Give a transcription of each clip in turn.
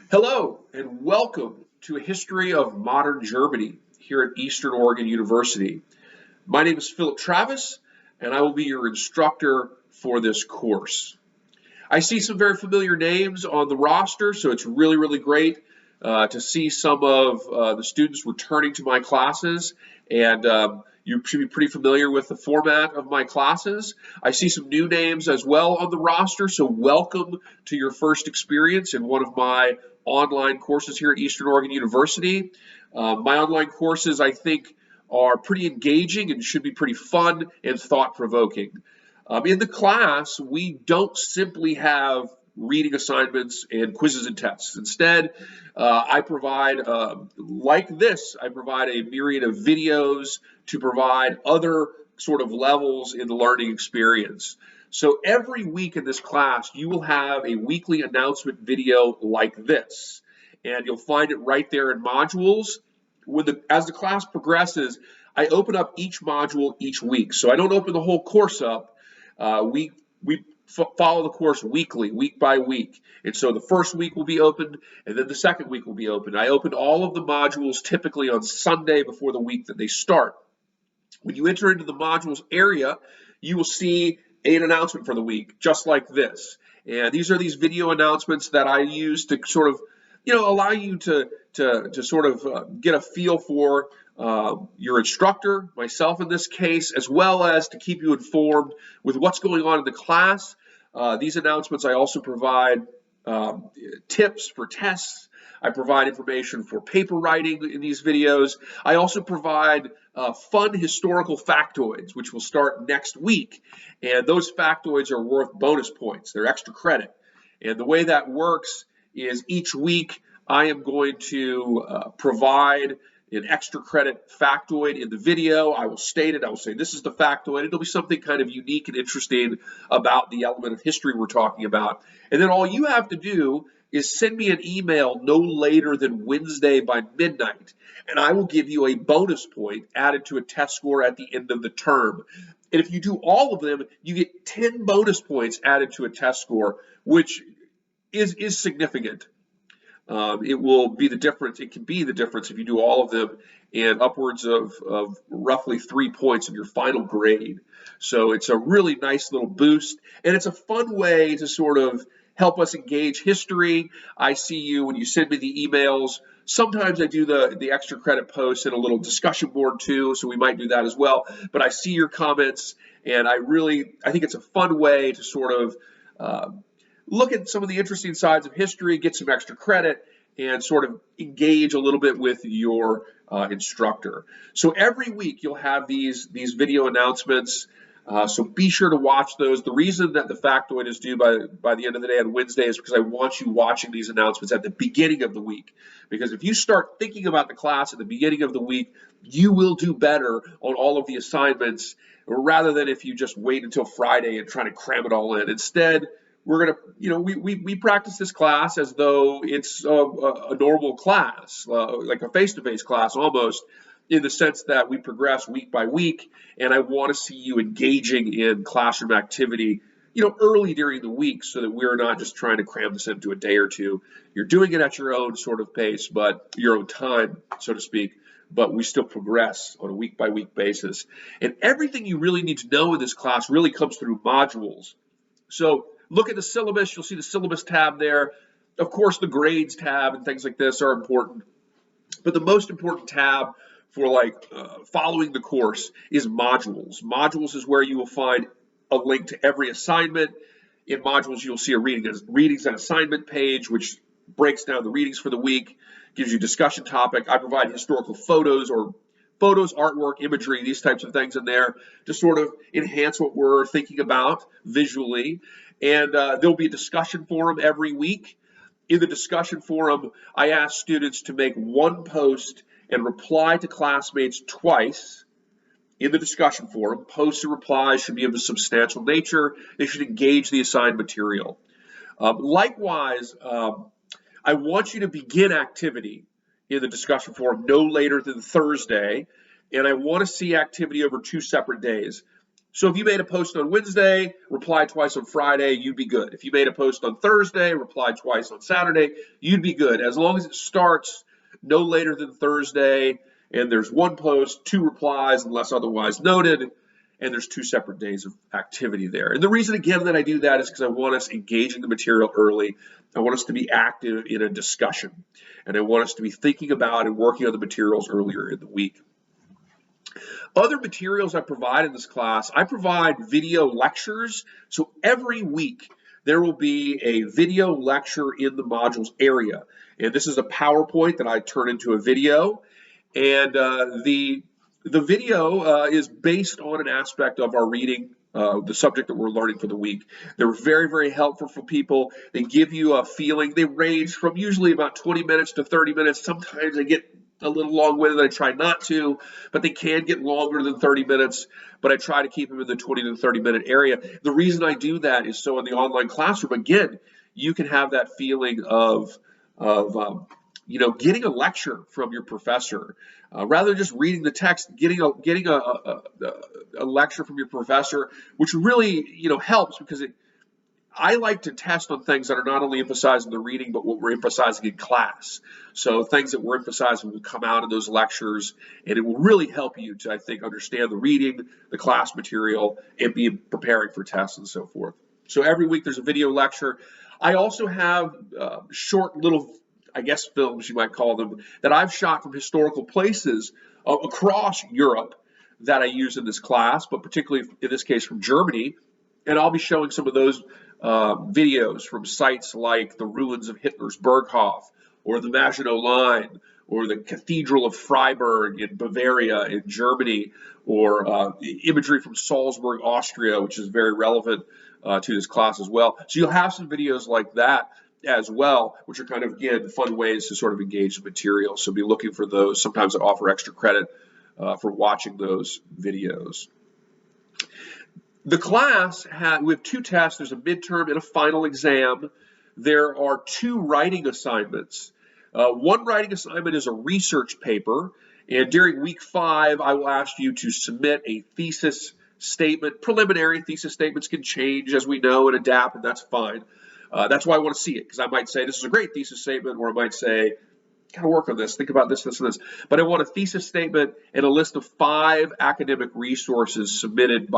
Hello and welcome to a history of modern Germany here at Eastern Oregon University. My name is Philip Travis and I will be your instructor for this course. I see some very familiar names on the roster, so it's really great to see some of the students returning to my classes, and you should be pretty familiar with the format of my classes. I see some new names as well on the roster, so welcome to your first experience in one of my online courses here at Eastern Oregon University. My online courses, I think, are pretty engaging and should be pretty fun and thought-provoking. In the class, we don't simply have reading assignments and quizzes and tests. Instead, I provide, like this, I provide a myriad of videos to provide other sort of levels in the learning experience. So every week in this class, you will have a weekly announcement video like this, and you'll find it right there in modules. As the class progresses, I open up each module each week. So I don't open the whole course up. We follow the course weekly, week by week. And so the first week will be opened, and then the second week will be opened. I open all of the modules typically on Sunday before the week that they start. When you enter into the modules area, you will see an announcement for the week, just like this. And these are these video announcements that I use to sort of, allow you to sort of get a feel for your instructor, myself in this case, as well as to keep you informed with what's going on in the class. These announcements, I also provide tips for tests. I provide information for paper writing in these videos. I also provide fun historical factoids, which will start next week. And those factoids are worth bonus points. They're extra credit. And the way that works is each week I am going to provide an extra credit factoid in the video. I will state it. I will say this is the factoid. It'll be something kind of unique and interesting about the element of history we're talking about. And then all you have to do is send me an email no later than Wednesday by midnight, and I will give you a bonus point added to a test score at the end of the term. And if you do all of them, you get 10 bonus points added to a test score, which is significant. It will be the difference. It can be the difference if you do all of them, and upwards of roughly 3 points of your final grade. So it's a really nice little boost, and it's a fun way to sort of help us engage history. I see you when you send me the emails. Sometimes I do the extra credit posts in a little discussion board too, so we might do that as well. But I see your comments, and I think it's a fun way to sort of look at some of the interesting sides of history, get some extra credit, and sort of engage a little bit with your instructor. So every week you'll have these video announcements. So be sure to watch those. The reason that the factoid is due by the end of the day on Wednesday is because I want you watching these announcements at the beginning of the week. Because if you start thinking about the class at the beginning of the week, you will do better on all of the assignments rather than if you just wait until Friday and try to cram it all in. Instead, we're going to, we practice this class as though it's a normal class, like a face-to-face class almost, in the sense that we progress week by week, and I want to see you engaging in classroom activity, early during the week so that we're not just trying to cram this into a day or two. You're doing it at your own sort of pace, but your own time, so to speak, but we still progress on a week-by-week basis. And everything you really need to know in this class really comes through modules. So look at the syllabus. You'll see the syllabus tab there. Of course, the grades tab and things like this are important, but the most important tab for following the course is modules. Modules is where you will find a link to every assignment. In modules, you'll see a readings and assignment page, which breaks down the readings for the week, gives you discussion topic. I provide historical photos, artwork, imagery, these types of things in there to sort of enhance what we're thinking about visually. And there'll be a discussion forum every week. In the discussion forum, I ask students to make one post and reply to classmates twice in the discussion forum. Posts and replies should be of a substantial nature. They should engage the assigned material. Likewise, I want you to begin activity in the discussion forum no later than Thursday, and I want to see activity over 2 separate days. So if you made a post on Wednesday, reply twice on Friday, you'd be good. If you made a post on Thursday, reply twice on Saturday, you'd be good. As long as it starts no later than Thursday, and there's one post, two replies, unless otherwise noted, and there's 2 separate days of activity there. And the reason, again, that I do that is because I want us engaging the material early. I want us to be active in a discussion, and I want us to be thinking about and working on the materials earlier in the week. Other materials I provide in this class, I provide video lectures. So every week there will be a video lecture in the modules area. And this is a PowerPoint that I turn into a video. And the video is based on an aspect of our reading, the subject that we're learning for the week. They're very, very helpful for people. They give you a feeling. They range from usually about 20 minutes to 30 minutes. Sometimes they get a little long-winded. I try not to, but they can get longer than 30 minutes, but I try to keep them in the 20 to 30-minute area. The reason I do that is so in the online classroom, again, you can have that feeling of getting a lecture from your professor. Rather than just reading the text, getting a lecture from your professor, which really, helps because I like to test on things that are not only emphasizing the reading, but what we're emphasizing in class. So things that we're emphasizing will come out in those lectures, and it will really help you to, I think, understand the reading, the class material, and be preparing for tests and so forth. So every week there's a video lecture. I also have short little, films, you might call them, that I've shot from historical places across Europe that I use in this class, but particularly in this case from Germany. And I'll be showing some of those videos from sites like the ruins of Hitler's Berghof, or the Maginot Line, or the Cathedral of Freiburg in Bavaria in Germany, or imagery from Salzburg, Austria, which is very relevant to this class as well. So you'll have some videos like that as well, which are kind of, again, fun ways to sort of engage the material. So be looking for those. Sometimes I offer extra credit for watching those videos. The class, we have 2 tests. There's a midterm and a final exam. There are 2 writing assignments. One writing assignment is a research paper, and during week 5, I will ask you to submit a thesis statement. Preliminary thesis statements can change, as we know, and adapt, and that's fine. That's why I want to see it, because I might say this is a great thesis statement, or I might say, gotta work on this, think about this, this, and this. But I want a thesis statement and a list of 5 academic resources submitted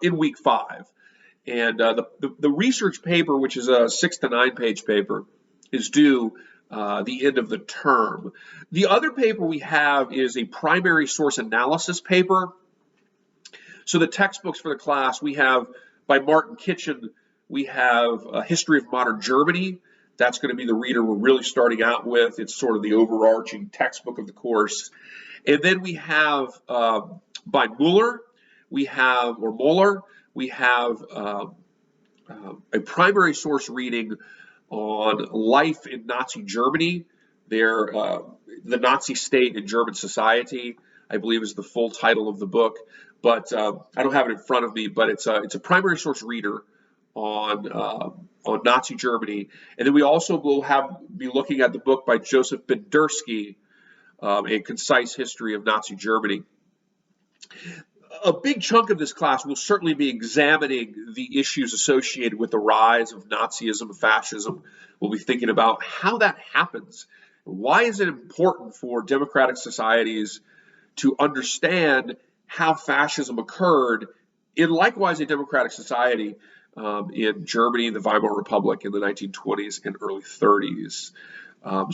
in week 5. And the research paper, which is a 6 to 9 page paper, is due the end of the term. The other paper we have is a primary source analysis paper. So the textbooks for the class, we have by Martin Kitchen, we have a History of Modern Germany. That's going to be the reader we're really starting out with. It's sort of the overarching textbook of the course. And then we have by Muller, we have a primary source reading on life in Nazi Germany. The Nazi state in German society, I believe, is the full title of the book. But I don't have it in front of me. But it's a primary source reader on Nazi Germany, and then we also will be looking at the book by Joseph Bendersky, A Concise History of Nazi Germany. A big chunk of this class will certainly be examining the issues associated with the rise of Nazism and fascism. We'll be thinking about how that happens. Why is it important for democratic societies to understand how fascism occurred in likewise a democratic society in Germany, the Weimar Republic in the 1920s and early 30s.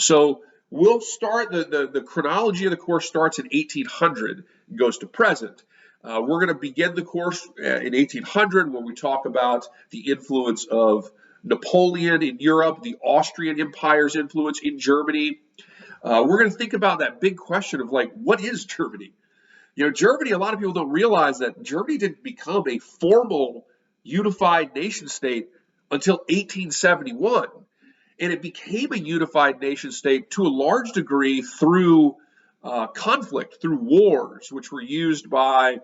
So we'll start, the chronology of the course starts in 1800 and goes to present. We're going to begin the course in 1800 when we talk about the influence of Napoleon in Europe, the Austrian Empire's influence in Germany. We're going to think about that big question of what is Germany? Germany, a lot of people don't realize that Germany didn't become a formal unified nation state until 1871. And it became a unified nation state to a large degree through conflict, through wars, which were used by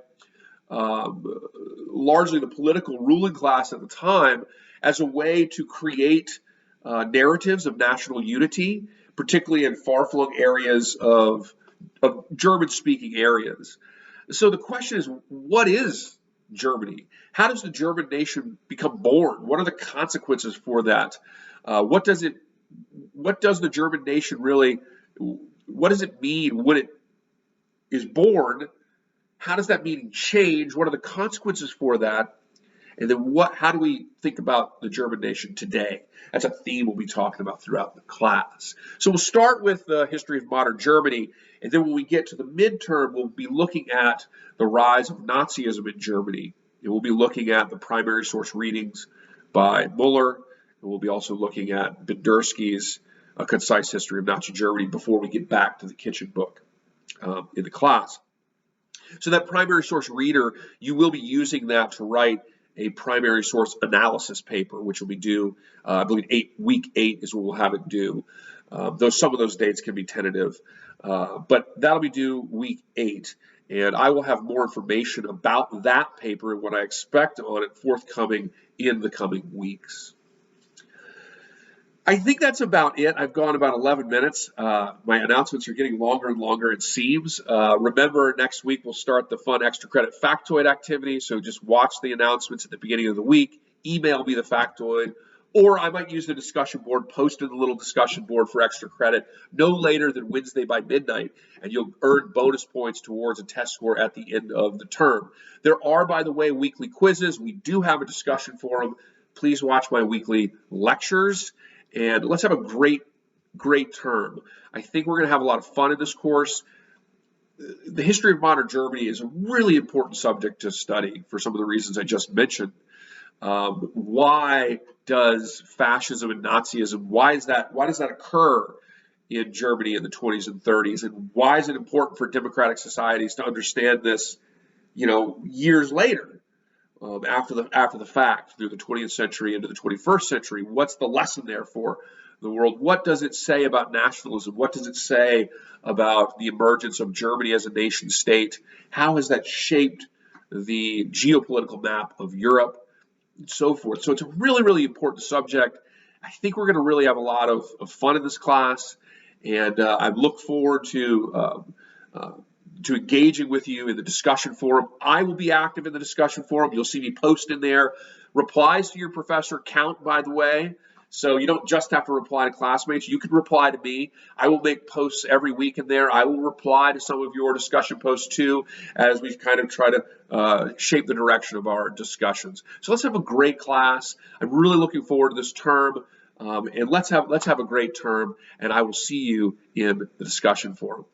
largely the political ruling class at the time as a way to create narratives of national unity, particularly in far-flung areas of German-speaking areas. So the question is, what is Germany? How does the German nation become born? What are the consequences for that? What does it? What does the German nation really? What does it mean when it is born? How does that meaning change? What are the consequences for that? And then how do we think about the German nation today? That's a theme we'll be talking about throughout the class. So we'll start with the history of modern Germany, and then when we get to the midterm, we'll be looking at the rise of Nazism in Germany. And we'll be looking at the primary source readings by Muller, and we'll be also looking at Bendersky's A Concise History of Nazi Germany before we get back to the kitchen book in the class. So that primary source reader, you will be using that to write a primary source analysis paper, which will be due, I believe, week 8 is when we'll have it due. Though some of those dates can be tentative, but that'll be due week 8. And I will have more information about that paper and what I expect on it forthcoming in the coming weeks. I think that's about it. I've gone about 11 minutes. My announcements are getting longer and longer, it seems. Remember, next week we'll start the fun extra credit factoid activity. So just watch the announcements at the beginning of the week. Email me the factoid. Or I might use the discussion board, post in the little discussion board for extra credit no later than Wednesday by midnight, and you'll earn bonus points towards a test score at the end of the term. There are, by the way, weekly quizzes. We do have a discussion forum. Please watch my weekly lectures. And let's have a great term. I think we're going to have a lot of fun in this course. The history of modern Germany is a really important subject to study for some of the reasons I just mentioned. Why does fascism and Nazism, why does that occur in Germany in the 20s and 30s? And why is it important for democratic societies to understand this, years later? After the fact, through the 20th century into the 21st century, what's the lesson there for the world? What does it say about nationalism? What does it say about the emergence of Germany as a nation state? How has that shaped the geopolitical map of Europe and so forth? So it's a really, really important subject. I think we're going to really have a lot of fun in this class, and I look forward to engaging with you in the discussion forum. I will be active in the discussion forum. You'll see me post in there. Replies to your professor count, by the way. So you don't just have to reply to classmates. You can reply to me. I will make posts every week in there. I will reply to some of your discussion posts too, as we kind of try to shape the direction of our discussions. So let's have a great class. I'm really looking forward to this term. And let's have a great term, and I will see you in the discussion forum.